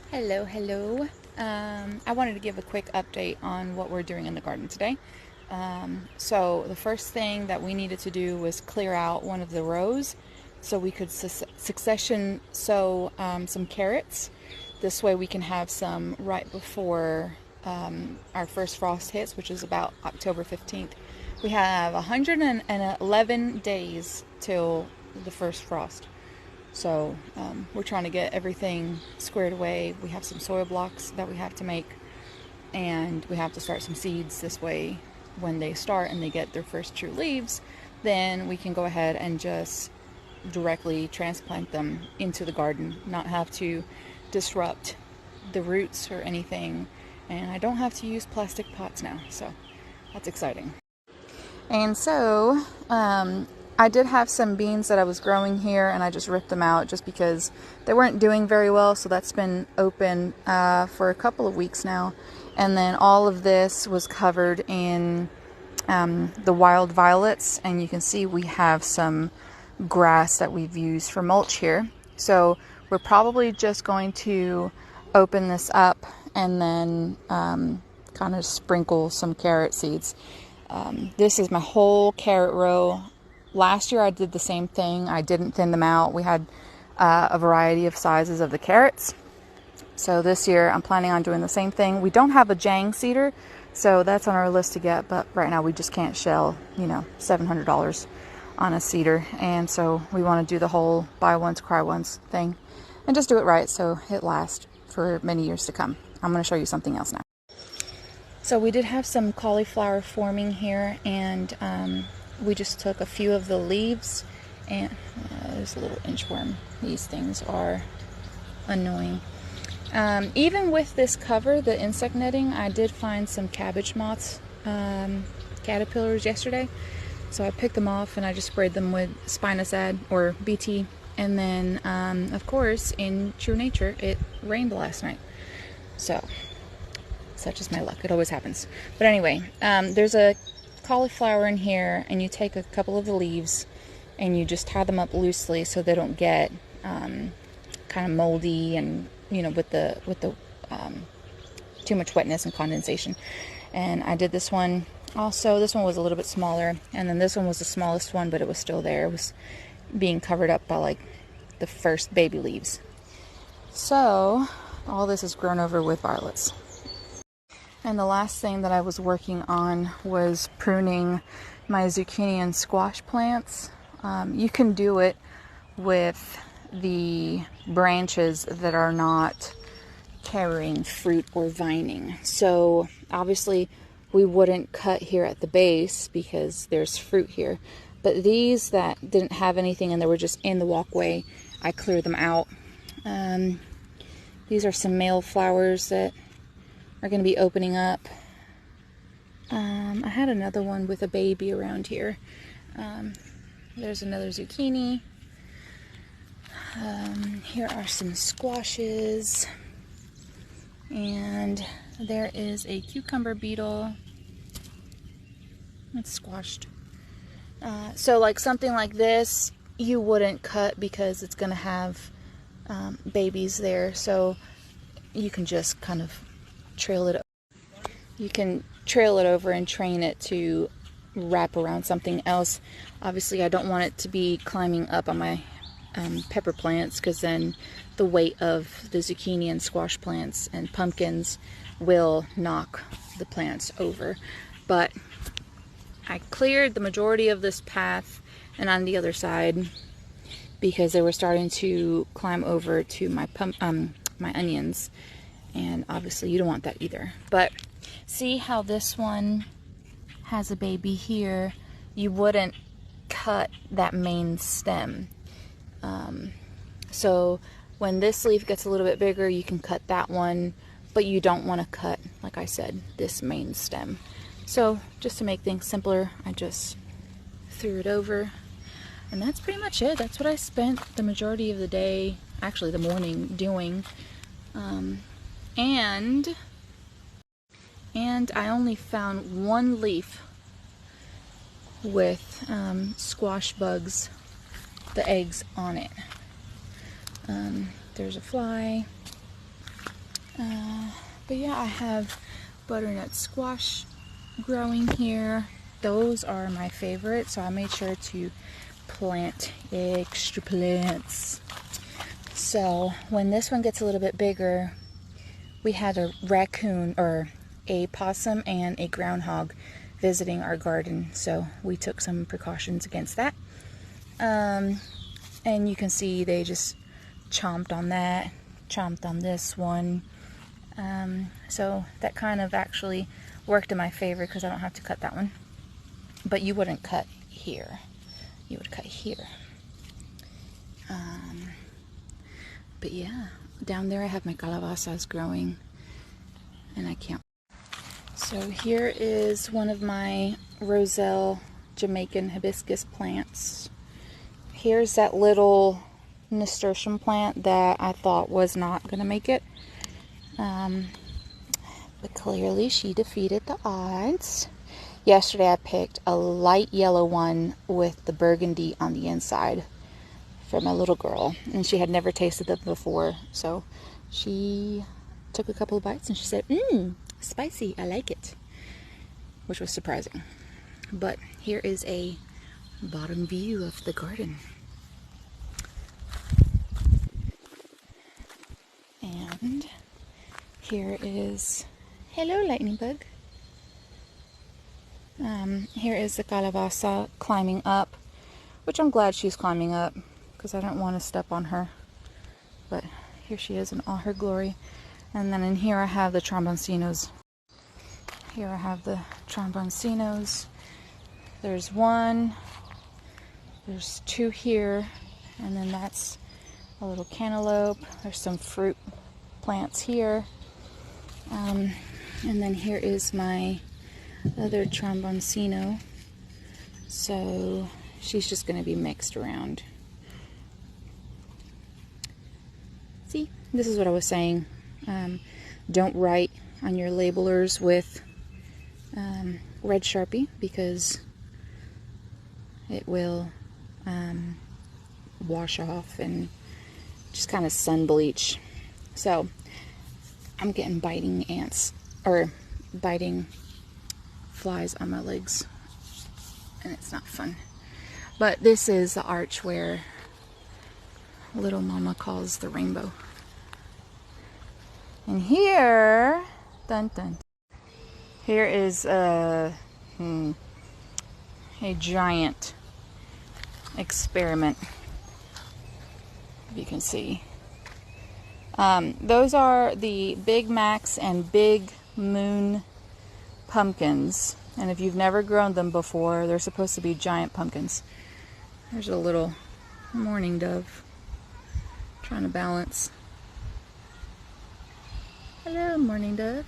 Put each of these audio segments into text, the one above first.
Hello. I wanted to give a quick update on what we're doing in the garden today. So the first thing that we needed to do was clear out one of the rows so we could succession sow some carrots. This way we can have some right before our first frost hits, which is about October 15th. We have 111 days till the first frost. So we're trying to get everything squared away. We have some soil blocks that we have to make, and we have to start some seeds. This way, when they start and they get their first true leaves, then we can go ahead and just directly transplant them into the garden, not have to disrupt the roots or anything. And I don't have to use plastic pots now, so that's exciting. And so I did have some beans that I was growing here, and I just ripped them out just because they weren't doing very well. So that's been open for a couple of weeks now. And then all of this was covered in the wild violets, and you can see we have some grass that we've used for mulch here. So we're probably just going to open this up and then kind of sprinkle some carrot seeds. This is my whole carrot row. Last year I did the same thing. I didn't thin them out. We had a variety of sizes of the carrots. So this year I'm planning on doing the same thing. We don't have a Jang seeder, so that's on our list to get, but right now we just can't shell, $700 on a seeder. And so we want to do the whole buy once, cry once thing and just do it right so it lasts for many years to come. I'm going to show you something else now. So we did have some cauliflower forming here, and we just took a few of the leaves, and there's a little inchworm. These things are annoying. Even with this cover, the insect netting, I did find some cabbage moths, caterpillars yesterday. So I picked them off and I just sprayed them with spinosad or BT. And then, of course, in true nature, it rained last night. So such is my luck. It always happens. But anyway, there's a cauliflower in here, and you take a couple of the leaves and you just tie them up loosely so they don't get kind of moldy and with the too much wetness and condensation. And I did this one also. This one was a little bit smaller, and then this one was the smallest one, but it was still there. It was being covered up by like the first baby leaves. So all this is grown over with violets. And the last thing that I was working on was pruning my zucchini and squash plants. You can do it with the branches that are not carrying fruit or vining. So obviously we wouldn't cut here at the base because there's fruit here. But these that didn't have anything and they were just in the walkway, I cleared them out. These are some male flowers that are going to be opening up. I had another one with a baby around here. There's another zucchini. Here are some squashes. And there is a cucumber beetle. It's squashed. So like something like this, you wouldn't cut because it's going to have babies there. So you can just kind of trail it. You can trail it over and train it to wrap around something else. Obviously, I don't want it to be climbing up on my pepper plants, because then the weight of the zucchini and squash plants and pumpkins will knock the plants over. But I cleared the majority of this path and on the other side because they were starting to climb over to my my onions, and obviously you don't want that either. But see how this one has a baby here? You wouldn't cut that main stem. So when this leaf gets a little bit bigger, you can cut that one, but you don't want to cut, like I said, this main stem. So just to make things simpler, I just threw it over, and that's pretty much it. That's what I spent the majority of the day, actually the morning, doing. And I only found one leaf with squash bugs, the eggs on it. There's a fly. But yeah, I have butternut squash growing here. Those are my favorite, so I made sure to plant extra plants. So when this one gets a little bit bigger, we had a raccoon, or a possum and a groundhog visiting our garden, so we took some precautions against that. And you can see they just chomped on that, chomped on this one. So that kind of actually worked in my favor because I don't have to cut that one. But you wouldn't cut here. You would cut here. But yeah, down there I have my calabazas growing, and I can't. So here is one of my Roselle Jamaican hibiscus plants. Here's that little nasturtium plant that I thought was not going to make it. But clearly she defeated the odds. Yesterday I picked a light yellow one with the burgundy on the inside for my little girl, and she had never tasted them before, so she took a couple of bites and she said, spicy, I like it, which was surprising. But here is a bottom view of the garden. And here is, hello lightning bug. Here is the calabaza climbing up, which I'm glad she's climbing up because I don't want to step on her. But here she is in all her glory. And then in here I have the tromboncinos. Here I have the tromboncinos. There's one, there's two here, and then that's a little cantaloupe. There's some fruit plants here. And then here is my other tromboncino. So she's just going to be mixed around. See, this is what I was saying. Don't write on your labelers with red Sharpie because it will wash off and just kind of sun bleach. So I'm getting biting ants, or biting flies on my legs, and it's not fun. But this is the arch where little mama calls the rainbow. And here, dun dun, here is a giant experiment. You can see. Those are the Big Macs and Big Moon pumpkins. And if you've never grown them before, they're supposed to be giant pumpkins. There's a little mourning dove trying to balance. Hello, mourning dove.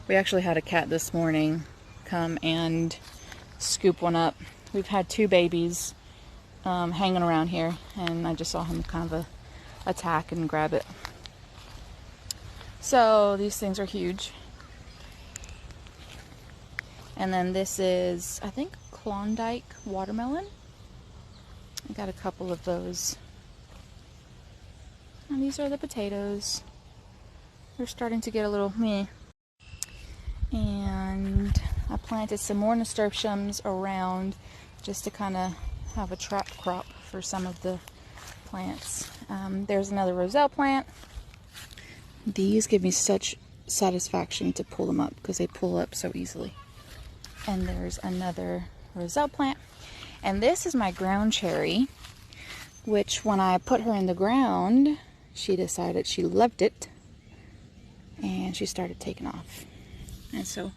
We actually had a cat this morning come and scoop one up. We've had two babies hanging around here, and I just saw him kind of attack and grab it. So these things are huge. And then this is, I think, Klondike watermelon. I got a couple of those. And these are the potatoes. They're starting to get a little meh. And I planted some more nasturtiums around just to kind of have a trap crop for some of the plants. There's another Roselle plant. These give me such satisfaction to pull them up because they pull up so easily. And there's another Roselle plant. And this is my ground cherry, which when I put her in the ground, she decided she loved it. And she started taking off. And so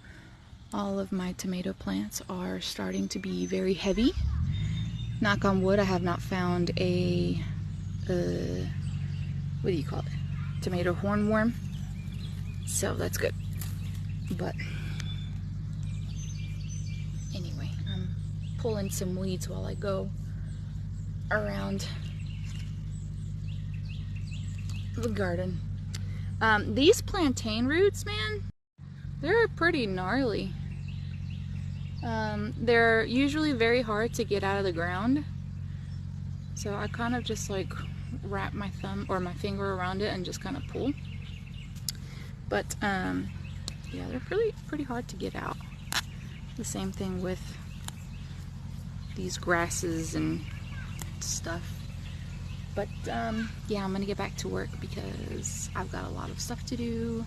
all of my tomato plants are starting to be very heavy. Knock on wood, I have not found a, what do you call it? Tomato hornworm. So that's good. But anyway, I'm pulling some weeds while I go around the garden. These plantain roots, man, they're pretty gnarly. They're usually very hard to get out of the ground. So I kind of just like wrap my thumb or my finger around it and just kind of pull. But yeah, they're pretty hard to get out. The same thing with these grasses and stuff. But yeah, I'm gonna get back to work because I've got a lot of stuff to do.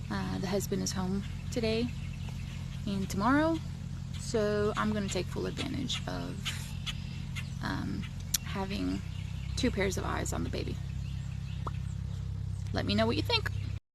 The husband is home today and tomorrow, so I'm gonna take full advantage of having 2 pairs of eyes on the baby. Let me know what you think.